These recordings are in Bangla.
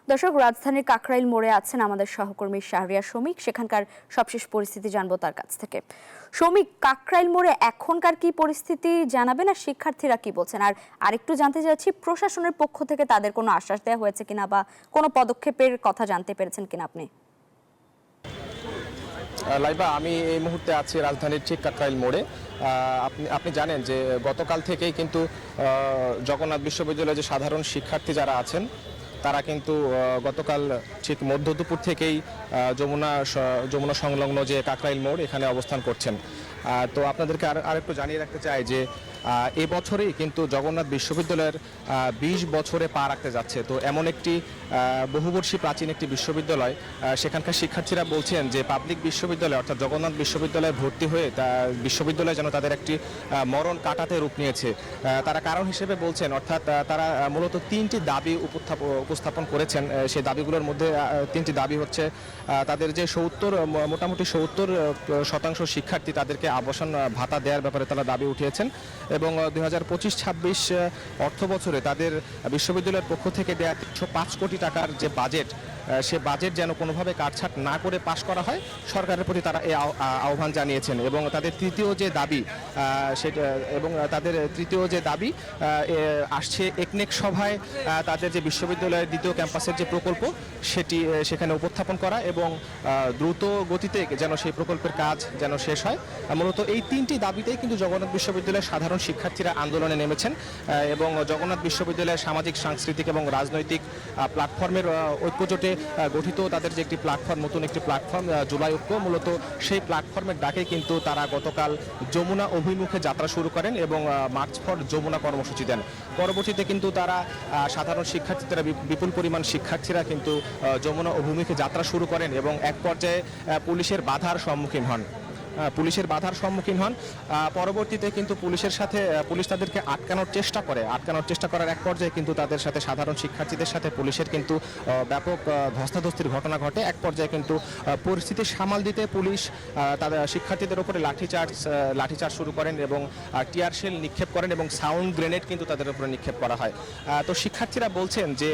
দর্শক, রাজধানীর কাকরাইল মোড়ে আছেন আমাদের সহকর্মী শাহরিয়ার শমিক। সেখানকার সবশেষ পরিস্থিতি জানবো তার কাছ থেকে। শমিক, কাকরাইল মোড়ে এখনকার কি পরিস্থিতি জানাবেন, আর শিক্ষার্থীরা কি বলছেন? আর আরেকটু জানতে চাচ্ছি, প্রশাসনের পক্ষ থেকে তাদের কোনো আশ্বাস দেওয়া হয়েছে কিনা বা কোনো পদক্ষেপের কথা জানতে পেরেছেন কিনা আপনি? লাইবা, আমি এই মুহূর্তে আছি রাজধানীর ঠিক কাকরাইল মোড়ে। আপনি জানেন যে গতকাল থেকেই কিন্তু জগন্নাথ বিশ্ববিদ্যালয়ের যে সাধারণ শিক্ষার্থী যারা আছেন তারা কিন্তু গতকাল ঠিক মধ্য দুপুর থেকেই যমুনা সংলগ্ন যে কাকরাইল মোড় এখানে অবস্থান করছেন। তো আপনাদেরকে আরেকটু জানিয়ে রাখতে চাই যে এই বছরেই কিন্তু জগন্নাথ বিশ্ববিদ্যালয়ের 20 বছরে পা রাখতে যাচ্ছে। তো এমন একটি বহুবর্ষী প্রাচীন একটি বিশ্ববিদ্যালয়, সেখানকার শিক্ষার্থীরা বলছেন যে পাবলিক বিশ্ববিদ্যালয় অর্থাৎ জগন্নাথ বিশ্ববিদ্যালয়ে ভর্তি হয়ে বিশ্ববিদ্যালয় যেন তাদের একটি মরণ কাটাতে রূপ নিয়েছে। তারা কারণ হিসেবে বলছেন, অর্থাৎ তারা মূলত 3টি দাবি উপস্থাপন করেছেন। সেই দাবিগুলোর মধ্যে 3টি দাবি হচ্ছে তাদের যে মোটামুটি 70% শিক্ষার্থী তাদেরকে আবাসন ভাতা দেওয়ার ব্যাপারে তারা দাবি উঠিয়েছেন, এবং 2025-26 অর্থ বছরে তাদের বিশ্ববিদ্যালয়ের পক্ষ থেকে দেওয়া 105 কোটি টাকার যে বাজেট, সে বাজেট যেন কোনোভাবে কাটছাট না করে পাশ করা হয়, সরকারের প্রতি তারা এই আহ্বান জানিয়েছেন। এবং তাদের তৃতীয় যে দাবি আসছে একনেক সভায় তাদের যে বিশ্ববিদ্যালয়ের দ্বিতীয় ক্যাম্পাসের যে প্রকল্প সেটি সেখানে উপস্থাপন করা এবং দ্রুত গতিতে যেন সেই প্রকল্পের কাজ যেন শেষ হয়। মূলত এই 3টি দাবিতেই কিন্তু জগন্নাথ বিশ্ববিদ্যালয়ের সাধারণ শিক্ষার্থীরা আন্দোলনে নেমেছেন, এবং জগন্নাথ বিশ্ববিদ্যালয়ের সামাজিক, সাংস্কৃতিক এবং রাজনৈতিক প্ল্যাটফর্মের ঐক্যজোটে গঠিত তাদের যে একটি প্ল্যাটফর্ম, নতুন একটি প্ল্যাটফর্ম জুলাই ঐক্য, মূলত সেই প্ল্যাটফর্মের ডাকে কিন্তু তারা গতকাল যমুনা অভিমুখে যাত্রা শুরু করেন এবং মার্চ ফর যমুনা কর্মসূচি দেন। পরবর্তীতে কিন্তু তারা সাধারণ শিক্ষার্থীরা, বিপুল পরিমাণ শিক্ষার্থীরা কিন্তু যমুনা অভিমুখে যাত্রা শুরু করেন এবং এক পর্যায়ে পুলিশের বাধার সম্মুখীন হন। পরবর্তীতে কিন্তু পুলিশ তাদেরকে আটকানোর চেষ্টা করার এক পর্যায়ে কিন্তু তাদের সাথে, সাধারণ শিক্ষার্থীদের সাথে পুলিশের কিন্তু ব্যাপক ধস্তাধস্তির ঘটনা ঘটে। এক পর্যায়ে কিন্তু পরিস্থিতি সামাল দিতে পুলিশ তাদের শিক্ষার্থীদের উপরে লাঠিচার্জ শুরু করেন এবং টিয়ার শেল নিক্ষেপ করেন এবং সাউন্ড গ্রেনেড কিন্তু তাদের উপরে নিক্ষেপ করা হয়। তো শিক্ষার্থীরা বলছেন যে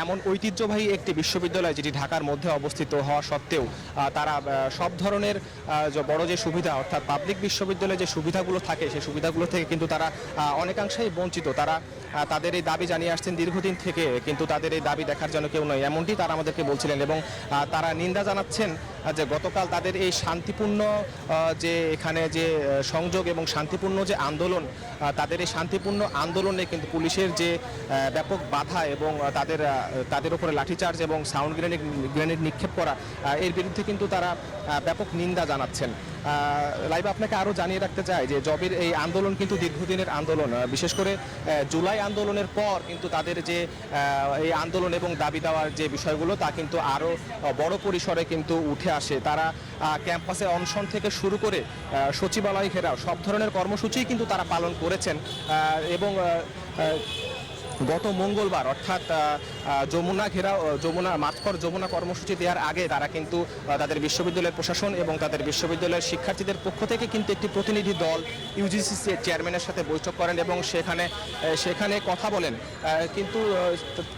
এমন ঐতিহ্যবাহী একটি বিশ্ববিদ্যালয় যেটি ঢাকার মধ্যে অবস্থিত হওয়া সত্ত্বেও তারা সব ধরনের বড় যে সুবিধা, অর্থাৎ পাবলিক বিশ্ববিদ্যালয়ে যে সুবিধাগুলো থাকে সেই সুবিধাগুলো থেকে কিন্তু তারা অনেকাংশেই বঞ্চিত। তারা তাদের এই দাবি জানিয়ে আসছেন দীর্ঘদিন থেকে, কিন্তু তাদের এই দাবি দেখার জন্য কেউ নয়, এমনটি তারা আমাদেরকে বলছিলেন। এবং তারা নিন্দা জানাচ্ছেন যে গতকাল তাদের এই শান্তিপূর্ণ যে এখানে যে সংযোগ এবং শান্তিপূর্ণ যে আন্দোলন, তাদের এই শান্তিপূর্ণ আন্দোলনে কিন্তু পুলিশের যে ব্যাপক বাধা এবং তাদের উপরে লাঠিচার্জ এবং সাউন্ড গ্রেনেড নিক্ষেপ করা, এর বিরুদ্ধে কিন্তু তারা ব্যাপক নিন্দা জানাচ্ছেন। লাইভ, আপনাকে আরও জানিয়ে রাখতে চাই যে জবের এই আন্দোলন কিন্তু দীর্ঘদিনের আন্দোলন। বিশেষ করে জুলাই আন্দোলনের পর কিন্তু তাদের যে এই আন্দোলন এবং দাবি দেওয়ার যে বিষয়গুলো তা কিন্তু আরও বড় পরিসরে কিন্তু উঠে আসে। তারা ক্যাম্পাসে অনশন থেকে শুরু করে সচিবালয় ঘেরাও সব ধরনের কর্মসূচি কিন্তু তারা পালন করেছেন। এবং গত মঙ্গলবার অর্থাৎ মার্চ ফর যমুনা কর্মসূচি দেওয়ার আগে তারা কিন্তু তাদের বিশ্ববিদ্যালয়ের প্রশাসন এবং তাদের বিশ্ববিদ্যালয়ের শিক্ষার্থীদের পক্ষ থেকে কিন্তু একটি প্রতিনিধি দল ইউজিসি চেয়ারম্যানের সাথে বৈঠক করেন এবং সেখানে কথা বলেন।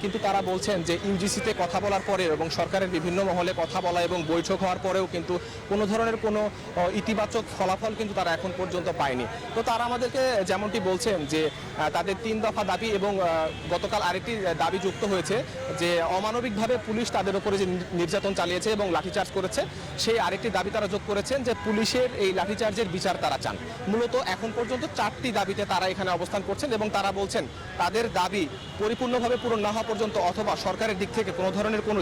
কিন্তু তারা বলছেন যে ইউজিসিতে কথা বলার পরেও এবং সরকারের বিভিন্ন মহলে কথা বলা এবং বৈঠক হওয়ার পরেও কিন্তু কোনো ধরনের কোনো ইতিবাচক ফলাফল কিন্তু তারা এখন পর্যন্ত পায়নি। তো তারা আমাদেরকে যেমনটি বলছেন যে তাদের 3 দফা দাবি এবং গতকাল আরেকটি দাবি যুক্ত হয়েছে যে অমানবিকভাবে পুলিশ তাদের উপরে যে নির্যাতন চালিয়েছে এবং লাঠিচার্জ করেছে, সেই আরেকটি দাবি তারা যোগ করেছেন যে পুলিশের এই লাঠিচার্জের বিচার তারা চান। মূলত এখন পর্যন্ত 4টি দাবিতে তারা এখানে অবস্থান করছেন এবং তারা বলছেন তাদের দাবি পরিপূর্ণভাবে পূরণ না হওয়া পর্যন্ত অথবা সরকারের দিক থেকে কোনো ধরনের কোনো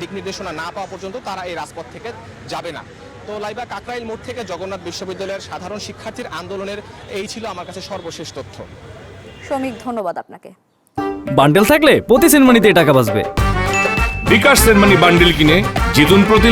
দিক নির্দেশনা না পাওয়া পর্যন্ত তারা এই রাজপথ থেকে যাবে না। তো লাইবা, কাকরাইল মোড় থেকে জগন্নাথ বিশ্ববিদ্যালয়ের সাধারণ শিক্ষার্থীর আন্দোলনের এই ছিল আমার কাছে সর্বশেষ তথ্য। শমিক, ধন্যবাদ আপনাকে। বান্ডেল থাকলে প্রতি সেনমানিতে টাকা বাঁচবে। বিকাশ সেনমানি বান্ডেল কিনে জিতুন প্রতি